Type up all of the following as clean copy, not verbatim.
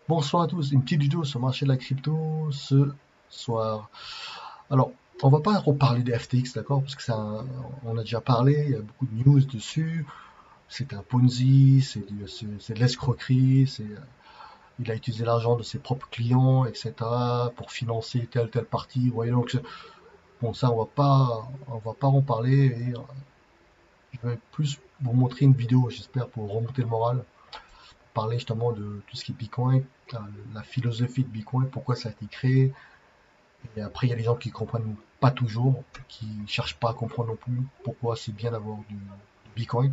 Bonsoir à tous, une petite vidéo sur le marché de la crypto ce soir. Alors, on va pas reparler des FTX, d'accord? Parce que on a déjà parlé, il y a beaucoup de news dessus. C'est un Ponzi, c'est de l'escroquerie, il a utilisé l'argent de ses propres clients, etc., pour financer telle partie. Vous voyez, donc, bon, ça, on va pas en parler. Et je vais plus vous montrer une vidéo, j'espère, pour remonter le moral, parler justement de tout ce qui est Bitcoin, la philosophie de Bitcoin, pourquoi ça a été créé. Et après, il y a des gens qui comprennent pas toujours, qui cherchent pas à comprendre non plus pourquoi c'est bien d'avoir du Bitcoin.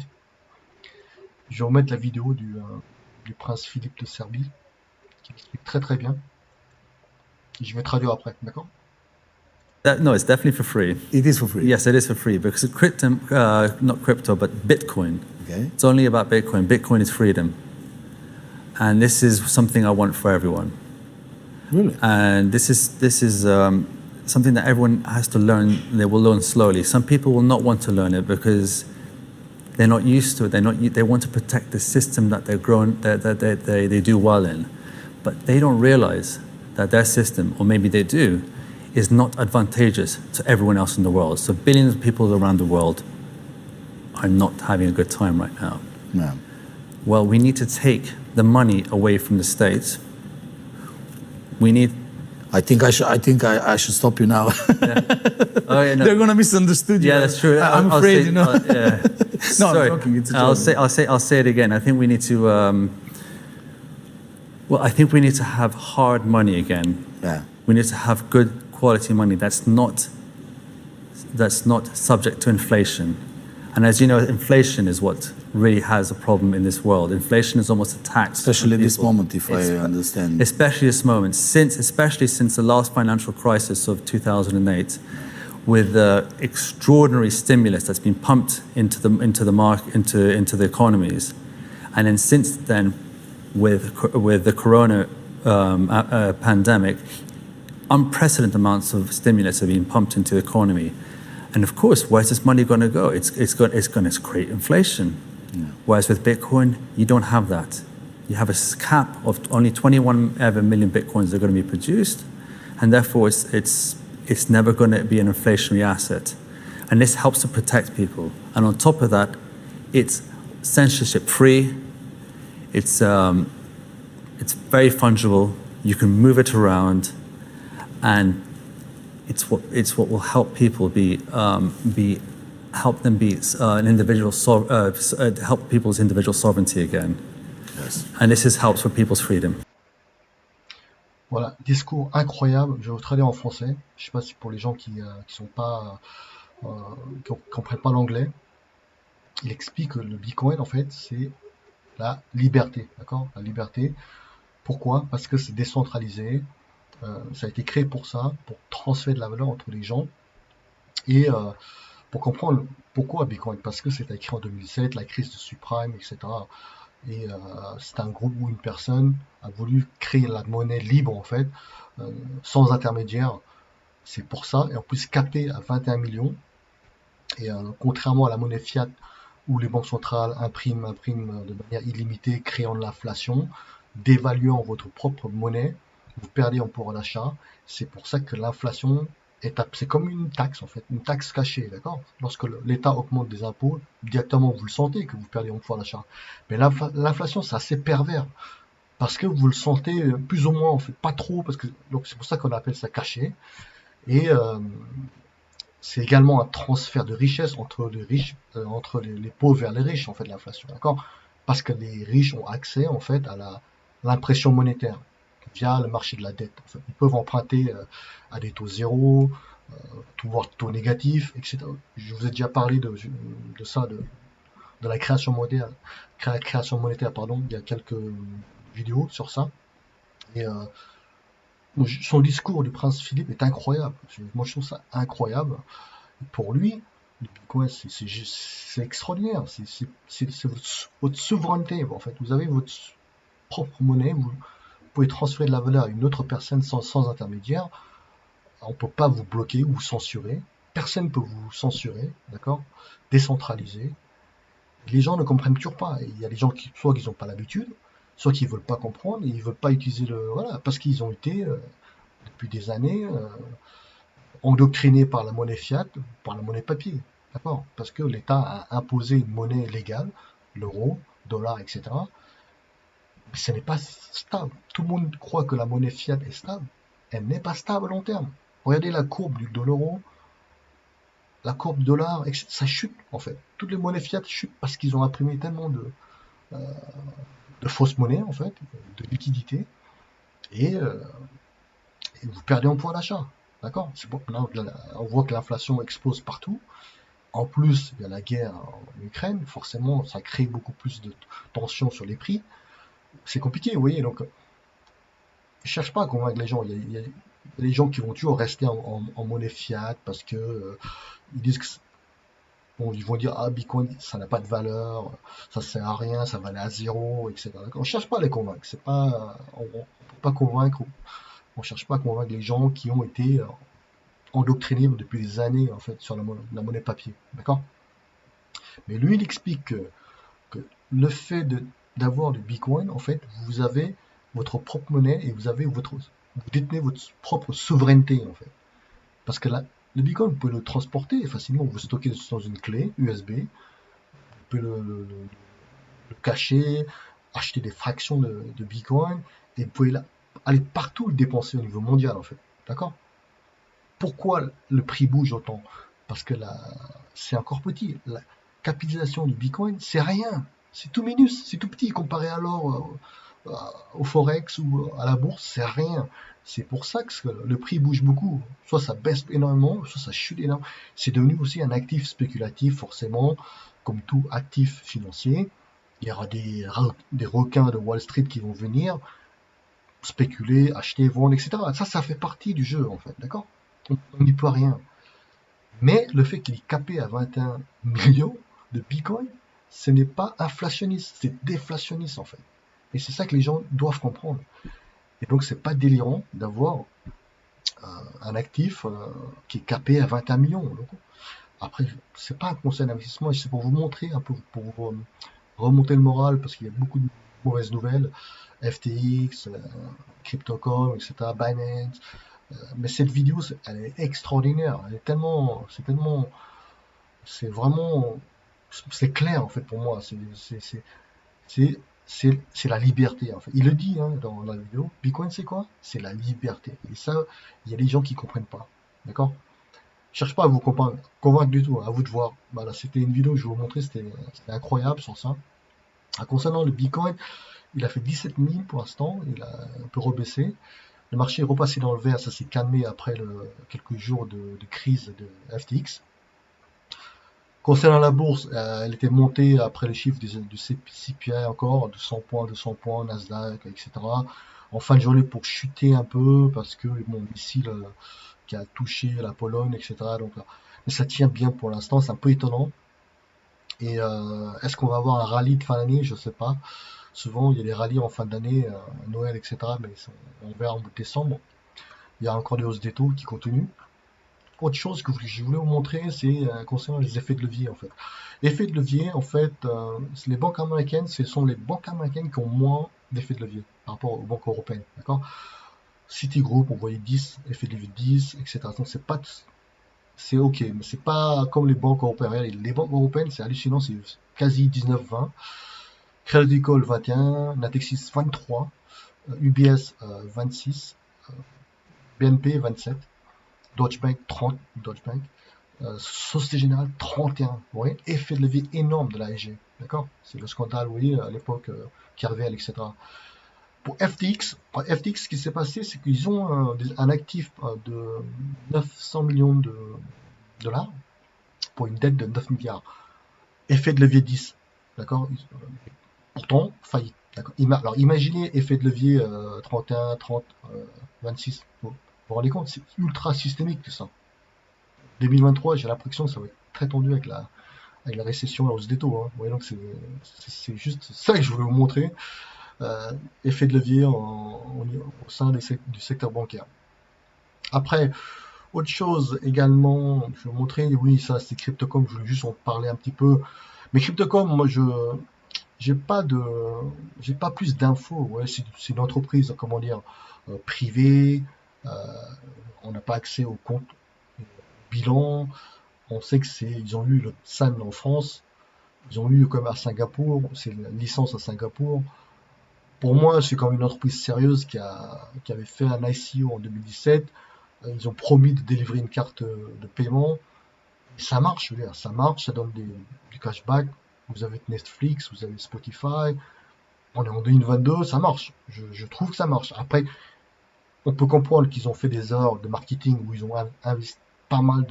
Je vais remettre la vidéo du prince Philippe de Serbie, qui explique très très bien. Et je vais traduire après, d'accord? No, it's definitely for free. It is for free. Yes, it is for free because not crypto, but Bitcoin. Okay. It's only about Bitcoin. Bitcoin is freedom. And this is something I want for everyone. Really? And this is something that everyone has to learn. They will learn slowly. Some people will not want to learn it because they're not used to it. They want to protect the system that they do well in. But they don't realize that their system, or maybe they do, is not advantageous to everyone else in the world. So billions of people around the world are not having a good time right now. Yeah. Well, we need to take the money away from the states. We need. I think I should stop you now. Oh, yeah, no. They're gonna misunderstood you. Yeah, that's true. I'm I'll afraid, say- you know. yeah. No, I'm Sorry. joking, it's a joke. I'll say it again. I think we need to. I think we need to have hard money again. Yeah. We need to have good quality money that's not subject to inflation. And as you know, inflation is what really has a problem in this world. Inflation is almost a tax. Especially on at this people. moment, if I understand. Especially this moment, especially since the last financial crisis of 2008, with the extraordinary stimulus that's been pumped into the market, into the economies, and then since then, with the corona pandemic, unprecedented amounts of stimulus have been pumped into the economy. And of course, where's this money going to go? It's going to create inflation. Yeah. Whereas with Bitcoin, you don't have that. You have a cap of only 21 million Bitcoins that are going to be produced, and therefore it's never going to be an inflationary asset. And this helps to protect people. And on top of that, it's censorship free. It's very fungible. You can move it around, and it's what will help people help people's individual sovereignty again. Yes. And this helps for people's freedom. Voilà, discours incroyable. Je vais vous traduire en français. Je sais pas si pour les gens qui sont pas, qui comprennent pas l'anglais. Il explique que le Bitcoin, en fait, c'est la liberté, d'accord? La liberté. Pourquoi? Parce que c'est décentralisé. Ça a été créé pour ça, pour transférer de la valeur entre les gens. Et pour comprendre pourquoi Bitcoin, parce que c'était écrit en 2007, la crise de subprime, etc. Et c'est un groupe où une personne a voulu créer la monnaie libre, en fait, sans intermédiaire. C'est pour ça, et en plus capé à 21 millions. Et contrairement à la monnaie fiat, où les banques centrales impriment de manière illimitée, créant de l'inflation, dévaluant votre propre monnaie, vous perdez en pouvoir d'achat. C'est pour ça que l'inflation c'est comme une taxe, en fait, une taxe cachée, d'accord? Lorsque l'État augmente des impôts, directement vous le sentez que vous perdez en pouvoir d'achat. Mais l'inflation, c'est assez pervers, parce que vous le sentez plus ou moins, en fait, pas trop, donc c'est pour ça qu'on appelle ça caché. Et c'est également un transfert de richesse entre les riches, entre les pauvres vers les riches, en fait, l'inflation, d'accord? Parce que les riches ont accès, en fait, à l'impression monétaire via le marché de la dette. En fait, ils peuvent emprunter à des taux zéro, voire taux négatifs, etc. Je vous ai déjà parlé de ça, de la création monétaire, pardon, il y a quelques vidéos sur ça. Et son discours du prince Philippe est incroyable. Moi, je trouve ça incroyable. Et pour lui, le Bitcoin, c'est extraordinaire. C'est votre souveraineté. En fait, vous avez votre propre monnaie. Vous pouvez transférer de la valeur à une autre personne sans intermédiaire. On ne peut pas vous bloquer ou vous censurer. Personne ne peut vous censurer, d'accord? Décentralisé. Les gens ne comprennent toujours pas. Il y a des gens soit qui n'ont pas l'habitude, soit qu'ils veulent pas comprendre, et ils veulent pas utiliser voilà, parce qu'ils ont été, depuis des années, endoctrinés par la monnaie fiat, par la monnaie papier, d'accord? Parce que l'État a imposé une monnaie légale, l'euro, dollar, etc. Mais ce n'est pas stable. Tout le monde croit que la monnaie fiat est stable. Elle n'est pas stable à long terme. Regardez la courbe de l'euro, la courbe du dollar, ça chute en fait. Toutes les monnaies fiat chutent parce qu'ils ont imprimé tellement de fausses monnaies en fait, de liquidités, et, et vous perdez en pouvoir d'achat. D'accord? C'est bon. Là, on voit que l'inflation explose partout. En plus, il y a la guerre en Ukraine. Forcément, ça crée beaucoup plus de tensions sur les prix. C'est compliqué, vous voyez. Donc, je cherche pas à convaincre les gens. Il y a des gens qui vont toujours rester en monnaie fiat parce que ils disent que bon, ils vont dire ah Bitcoin ça n'a pas de valeur, ça sert à rien, ça valait à zéro, etc. On cherche pas à les convaincre. C'est pas, on peut pas convaincre. On cherche pas à convaincre les gens qui ont été endoctrinés depuis des années en fait sur la monnaie papier. D'accord? Mais lui, il explique que le fait d'avoir du Bitcoin, en fait, vous avez votre propre monnaie et vous détenez votre propre souveraineté, en fait. Parce que là, le Bitcoin, vous pouvez le transporter facilement, vous stockez dans une clé USB, vous pouvez le cacher, acheter des fractions de Bitcoin, et vous pouvez aller partout le dépenser au niveau mondial, en fait. D'accord? Pourquoi le prix bouge autant? Parce que là, c'est encore petit. La capitalisation du Bitcoin, c'est rien. C'est tout minus, c'est tout petit comparé à l'or, au Forex ou à la bourse, c'est rien. C'est pour ça que le prix bouge beaucoup. Soit ça baisse énormément, soit ça chute énormément. C'est devenu aussi un actif spéculatif, forcément, comme tout actif financier. Il y aura des requins de Wall Street qui vont venir spéculer, acheter, vendre, etc. Ça fait partie du jeu, en fait, d'accord? On n'y peut rien. Mais le fait qu'il est capé à 21 millions de Bitcoin, ce n'est pas inflationniste, c'est déflationniste en fait. Et c'est ça que les gens doivent comprendre. Et donc c'est pas délirant d'avoir un actif qui est capé à 21 millions. Donc, après, c'est pas un conseil d'investissement, c'est pour vous montrer un peu, pour vous remonter le moral, parce qu'il y a beaucoup de mauvaises nouvelles. FTX, Crypto.com, etc., Binance. Mais cette vidéo, elle est extraordinaire. C'est vraiment, c'est clair en fait pour moi. C'est la liberté en fait. Il le dit hein, dans la vidéo. Bitcoin, c'est quoi? C'est la liberté. Et ça, il y a des gens qui comprennent pas. D'accord? Je cherche pas à vous convaincre du tout. À vous de voir. Voilà, c'était une vidéo que je vais vous montrer. C'était incroyable sur ça. Concernant le Bitcoin, il a fait 17 000 pour l'instant. Il a un peu rebaissé. Le marché est repassé dans le vert, ça s'est calmé après quelques jours de crise de FTX. Concernant la bourse, elle était montée après les chiffres du CPI encore, de 100 points, 200 points, Nasdaq, etc. En fin de journée pour chuter un peu, parce que bon, le missile qui a touché la Pologne, etc. Donc, mais ça tient bien pour l'instant, c'est un peu étonnant. Et est-ce qu'on va avoir un rallye de fin d'année? Je ne sais pas. Souvent, il y a des rallyes en fin d'année, Noël, etc. Mais on verra en décembre. Il y a encore des hausses des taux qui continuent. Autre chose que je voulais vous montrer, c'est concernant les effets de levier, en fait. Effets de levier, en fait, les banques américaines, ce sont les banques américaines qui ont moins d'effets de levier par rapport aux banques européennes, d'accord? Citigroup, on voyait 10, effet de levier 10, etc. Donc c'est ok, mais c'est pas comme les banques européennes. Les banques européennes, c'est hallucinant, c'est quasi 19-20. Crédit Agricole 21, Natixis 23, UBS 26, BNP 27. Deutsche Bank 30, Deutsche Bank, Société Générale 31. Vous voyez, effet de levier énorme de l'AEG. D'accord? C'est le scandale, vous voyez, à l'époque, Kervel, etc. Pour FTX, ce qui s'est passé, c'est qu'ils ont un actif de 900 millions de dollars pour une dette de 9 milliards. Effet de levier 10. D'accord? Pourtant, faillite. D'accord? Alors, imaginez effet de levier 31, 30, 26. Vous vous rendez compte? C'est ultra systémique tout ça. 2023, j'ai l'impression que ça va être très tendu avec la récession, la hausse des taux. Hein. Vous voyez, donc c'est juste ça que je voulais vous montrer. Effet de levier au sein du secteur bancaire. Après, autre chose également, je vais vous montrer, oui, ça c'est Crypto.com, je voulais juste en parler un petit peu. Mais Crypto.com, moi j'ai pas de, j'ai pas plus d'infos. Ouais, c'est une entreprise, comment dire, privée. euh, on n'a pas accès au compte, au bilan. On sait que ils ont eu le SAN en France. Ils ont eu comme à Singapour. C'est la licence à Singapour. Pour moi, c'est comme une entreprise sérieuse qui avait fait un ICO en 2017. Ils ont promis de délivrer une carte de paiement. Ça marche, je veux dire, ça marche, ça donne du cashback. Vous avez Netflix, vous avez Spotify. On est en 2022, ça marche. Je trouve que ça marche. Après, on peut comprendre qu'ils ont fait des erreurs de marketing où ils ont investi pas mal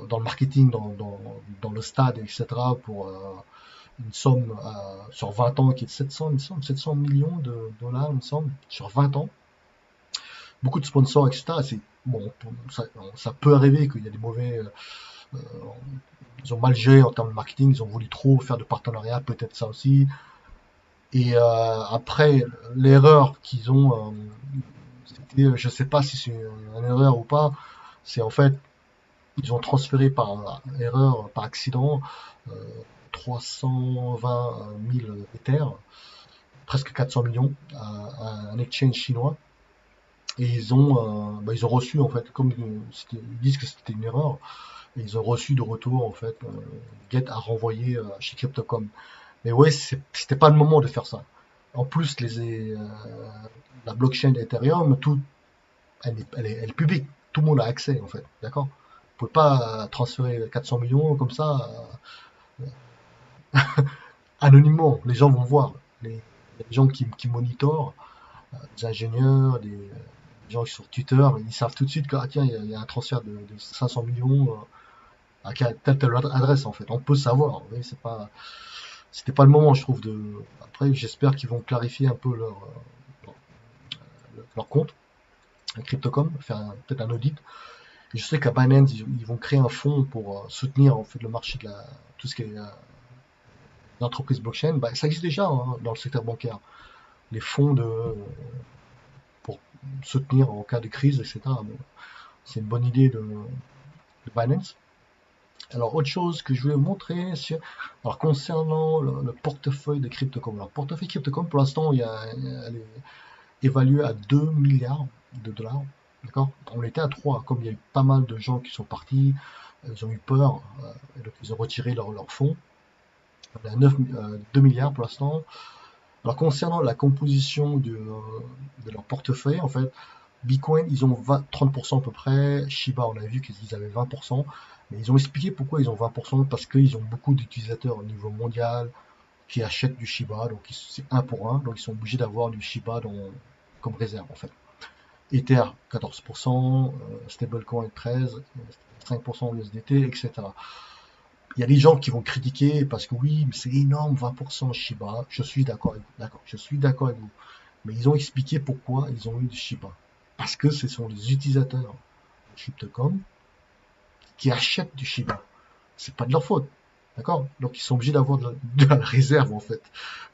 dans le marketing, dans le stade, etc. pour une somme sur 20 ans qui est de 700, il me semble, 700 millions de dollars, il me semble, sur 20 ans. Beaucoup de sponsors, etc. C'est, bon, ça peut arriver qu'il y a des mauvais. Euh, Ils ont mal géré en termes de marketing, ils ont voulu trop faire de partenariats, peut-être ça aussi. Et après, l'erreur qu'ils ont, je sais pas si c'est une erreur ou pas, c'est en fait, ils ont transféré par erreur, par accident, euh, 320 000 Ethers, presque 400 millions, à un exchange chinois. Et ils ont reçu, en fait, comme ils disent que c'était une erreur, et ils ont reçu de retour, en fait, Get a renvoyé chez Crypto.com. Mais ouais, c'était pas le moment de faire ça. En plus, la blockchain Ethereum, elle est publique. Tout le monde a accès, en fait. D'accord? Vous pouvez pas transférer 400 millions comme ça, anonymement. Les gens vont voir. Les gens qui monitorent, des ingénieurs, des gens qui sont sur Twitter, ils savent tout de suite que, ah, tiens, il y a un transfert de 500 millions à telle adresse, en fait. On peut savoir. Oui, c'était pas le moment, je trouve. Après, j'espère qu'ils vont clarifier un peu leur compte, un Crypto.com, faire peut-être un audit. Et je sais qu'à Binance, ils vont créer un fonds pour soutenir en fait le marché de tout ce qui est l'entreprise blockchain. Bah, ça existe déjà hein, dans le secteur bancaire. Les fonds pour soutenir en cas de crise, etc. Bon, c'est une bonne idée de Binance. Alors, autre chose que je voulais vous montrer, alors concernant le portefeuille de Crypto.com. Alors, portefeuille Crypto.com, pour l'instant, elle est évaluée à 2 milliards de dollars. D'accord? On était à 3, comme il y a eu pas mal de gens qui sont partis, ils ont eu peur, et donc ils ont retiré leurs fonds. On est à 2 milliards pour l'instant. Alors concernant la composition de leur portefeuille, en fait, Bitcoin, ils ont 30% à peu près. Shiba, on a vu qu'ils avaient 20%. Mais ils ont expliqué pourquoi ils ont 20%, parce qu'ils ont beaucoup d'utilisateurs au niveau mondial qui achètent du Shiba, donc c'est un pour un, donc ils sont obligés d'avoir du Shiba comme réserve en fait. Ether 14%, stablecoin 13%, 5% USDT, etc. Il y a des gens qui vont critiquer parce que oui, mais c'est énorme, 20% Shiba. Je suis d'accord avec vous. D'accord, je suis d'accord avec vous. Mais ils ont expliqué pourquoi ils ont eu du Shiba. Parce que ce sont les utilisateurs de Crypto.com qui achètent du Shiba. C'est pas de leur faute. D'accord? Donc ils sont obligés d'avoir de la réserve en fait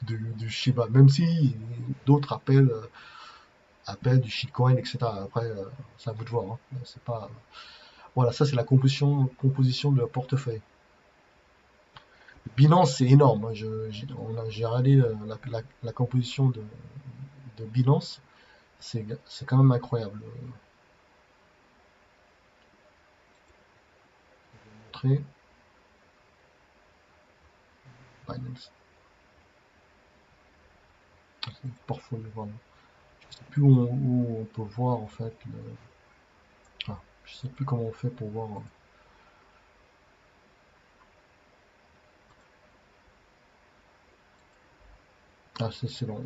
du Shiba. Même si d'autres appellent du shitcoin, etc. Après, c'est à vous de voir. Hein. C'est pas... Voilà, ça c'est la composition de leur portefeuille. Binance, c'est énorme. Hein. J'ai regardé la composition de Binance. C'est quand même incroyable. Je vais vous montrer Binance. C'est le portfolio, vraiment. Je sais plus où on peut voir en fait. Je sais plus comment on fait pour voir. Ah, c'est long.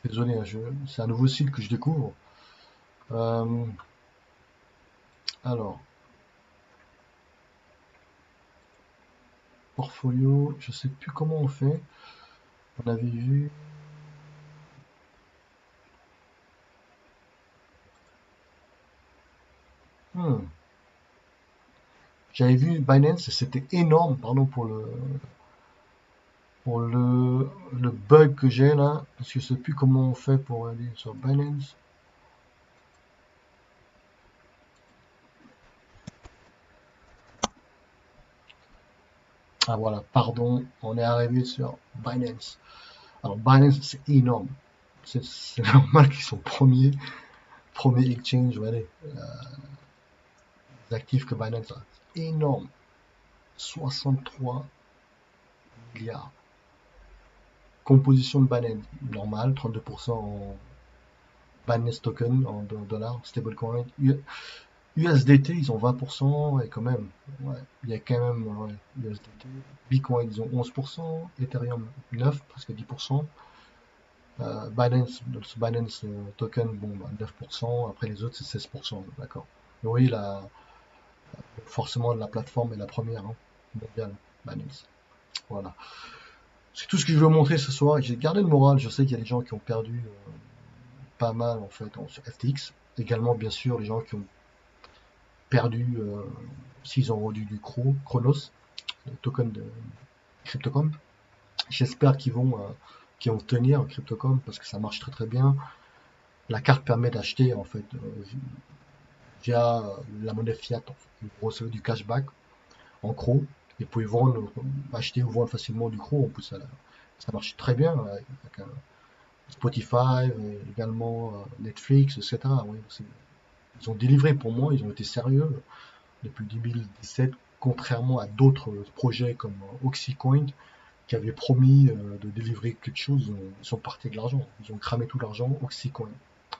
Désolé, hein, c'est un nouveau site que je découvre. Euh, alors, portfolio, je sais plus comment on fait. On avait vu. Hmm. J'avais vu Binance et c'était énorme, pardon pour le bug que j'ai là, parce que je sais plus comment on fait pour aller sur Binance. Ah voilà, pardon, on est arrivé sur Binance. Alors Binance, c'est énorme. C'est normal qu'ils sont premier exchange, ouais, les actifs que Binance a. C'est énorme. 63 milliards. Composition de Binance, normale, 32% en Binance token, en dollars, stablecoin. USDT, ils ont 20%, et quand même, ouais, il y a quand même, ouais, USDT. Bitcoin, ils ont 11%, Ethereum 9, presque 10%. Binance token, bon, bah, 9%, après les autres, c'est 16%, d'accord. Oui, forcément, la plateforme est la première, hein, mondiale, Binance. Voilà. C'est tout ce que je veux montrer ce soir. J'ai gardé le moral. Je sais qu'il y a des gens qui ont perdu pas mal, en fait, sur FTX. Également, bien sûr, les gens qui ont perdu, s'ils ont vendu du Chronos, le token de Cryptocom. J'espère qu'ils vont tenir Cryptocom parce que ça marche très très bien. La carte permet d'acheter, en fait, via la monnaie fiat. En fait. Vous recevez du cashback en CRO. Et vous pouvez acheter ou vendre facilement du CRO. En plus, ça marche très bien avec Spotify, également Netflix, etc. Oui, ils ont délivré pour moi, ils ont été sérieux depuis 2017, contrairement à d'autres projets comme Oxycoin qui avaient promis de délivrer quelque chose. Ils sont partis avec l'argent, ils ont cramé tout l'argent. Oxycoin,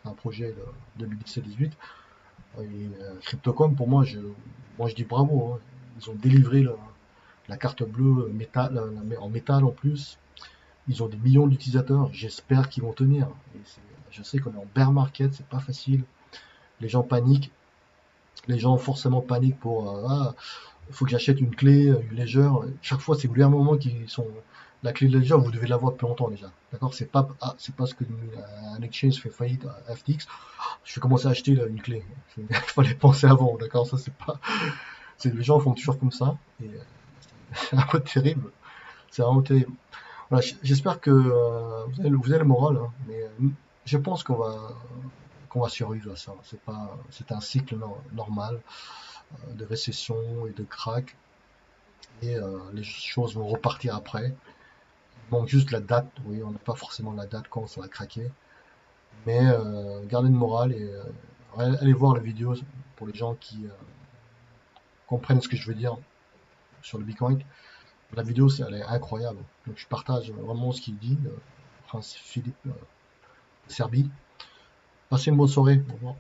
un projet de 2017-18. Et Cryptocom, pour moi, je dis bravo. Hein. Ils ont délivré la carte bleue métal, en métal en plus. Ils ont des millions d'utilisateurs. J'espère qu'ils vont tenir. Je sais qu'on est en bear market, c'est pas facile. Les gens paniquent. Les gens forcément paniquent pour il faut que j'achète une clé, une Ledger. Chaque fois, c'est le gouvernement qui sont. La clé de Ledger, vous devez l'avoir depuis longtemps déjà. D'accord? C'est pas ce que un exchange fait faillite à FTX. Je vais commencer à acheter là, une clé. Il fallait penser avant, d'accord? Ça, c'est pas. Les gens font toujours comme ça. Et c'est un peu terrible. C'est vraiment terrible. Voilà, j'espère que vous avez le moral, hein, mais je pense qu'on va survivre à ça. C'est un cycle normal de récession et de crack, et les choses vont repartir après. Il manque juste la date. Oui, on n'a pas forcément la date quand ça va craquer, mais gardez le moral et allez voir la vidéo pour les gens qui comprennent ce que je veux dire sur le Bitcoin. La vidéo, elle est incroyable. Donc je partage vraiment ce qu'il dit, Prince Philippe Serbie. Passez une bonne soirée. Au revoir.